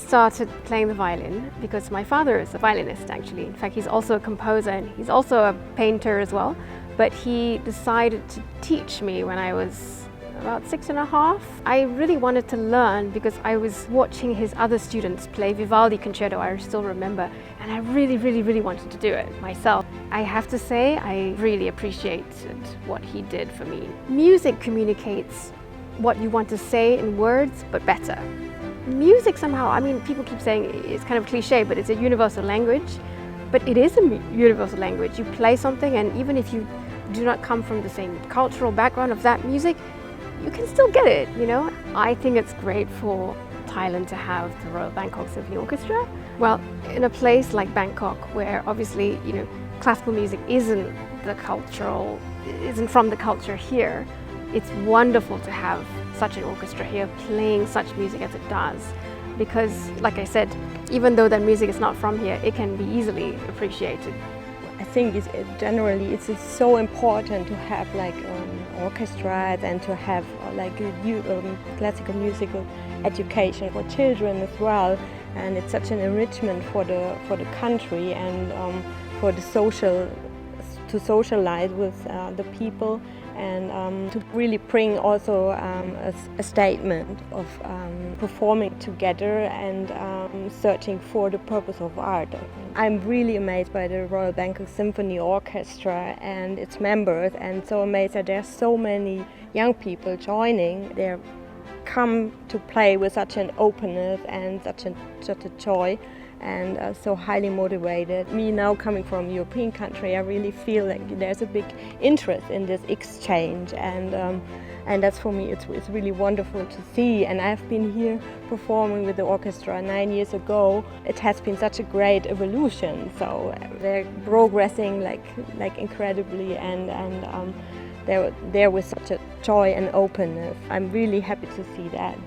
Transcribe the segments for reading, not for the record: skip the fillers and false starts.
started playing the violin because my father is a violinist actually. In fact, he's also a composer and he's also a painter as well. But he decided to teach me when I was about 6.5. I really wanted to learn because I was watching his other students play Vivaldi concerto, I still remember, and I really wanted to do it myself. I have to say, I really appreciated what he did for me. Music communicates what you want to say in words, but better. Music somehow, I mean, people keep saying it's kind of cliche, but it's a universal language. But it is a universal language. You play something, and even if you do not come from the same cultural background of that music, you can still get it, you know? I think it's great for Thailand to have the Royal Bangkok Symphony Orchestra. Well, in a place like Bangkok, where obviously, you know, classical music isn't from the culture here, it's wonderful to have such an orchestra here playing such music as it does. Because, like I said, even though that music is not from here, it can be easily appreciated. I think generally it's so important to have like orchestras and to have classical musical education for children as well. And it's such an enrichment for the country and for the to socialize with the people, and to really bring also a statement of performing together and searching for the purpose of art. I'm really amazed by the Royal Bangkok Symphony Orchestra and its members, and so amazed that there are so many young people joining. They come to play with such an openness and such a joy, and so highly motivated. Me now coming from a European country, I really feel like there's a big interest in this exchange, and that's for me, it's really wonderful to see. And I've been here performing with the orchestra 9 years ago. It has been such a great evolution, so they're progressing like incredibly, and they're there with such a joy and openness. I'm really happy to see that.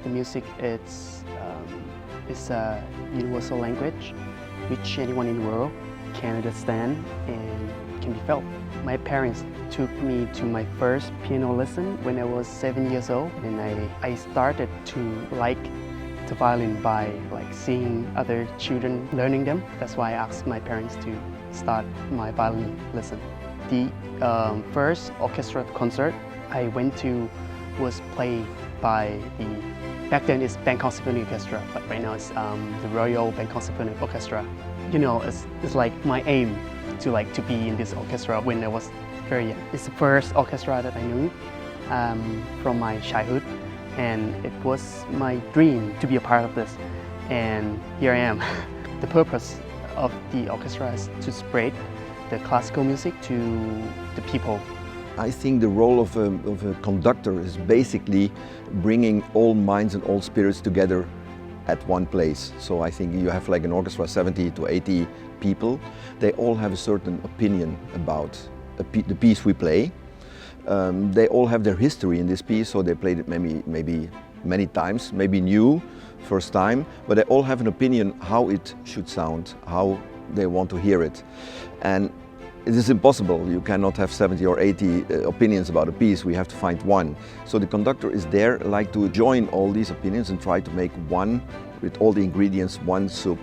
The music is a universal language which anyone in the world can understand and can be felt. My parents took me to my first piano lesson when I was 7 years old, and I started to like the violin by seeing other children learning them. That's why I asked my parents to start my violin lesson. The first orchestra concert I went to was played by back then it's Bangkok Symphony Orchestra, but right now it's the Royal Bangkok Symphony Orchestra. You know, it's like my aim to be in this orchestra when I was very young. It's the first orchestra that I knew from my childhood, and it was my dream to be a part of this, and here I am. The purpose of the orchestra is to spread the classical music to the people. I think the role of a conductor is basically bringing all minds and all spirits together at one place. So I think you have like an orchestra, 70 to 80 people. They all have a certain opinion about the piece we play. They all have their history in this piece, so they played it maybe many times, maybe new, first time, but they all have an opinion how it should sound, how they want to hear it. And it is impossible. You cannot have 70 or 80 opinions about a piece. We have to find one. So the conductor is there like to join all these opinions and try to make one, with all the ingredients, one soup.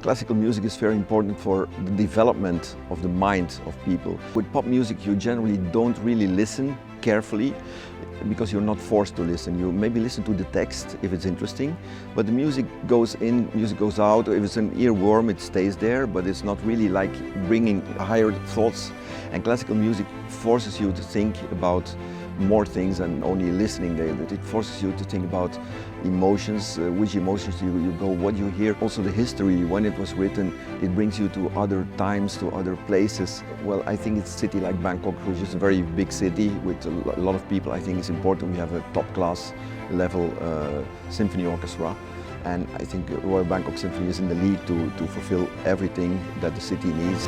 Classical music is very important for the development of the mind of people. With pop music you generally don't really listen carefully because you're not forced to listen. You maybe listen to the text if it's interesting, but the music goes in, music goes out. If it's an earworm, it stays there, but it's not really like bringing higher thoughts. And classical music forces you to think about more things than only listening. It forces you to think about emotions, which emotions you go, what you hear. Also the history, when it was written, it brings you to other times, to other places. Well, I think it's a city like Bangkok, which is a very big city with a lot of people. I think it's important we have a top-class level symphony orchestra. And I think Royal Bangkok Symphony is in the league to fulfill everything that the city needs.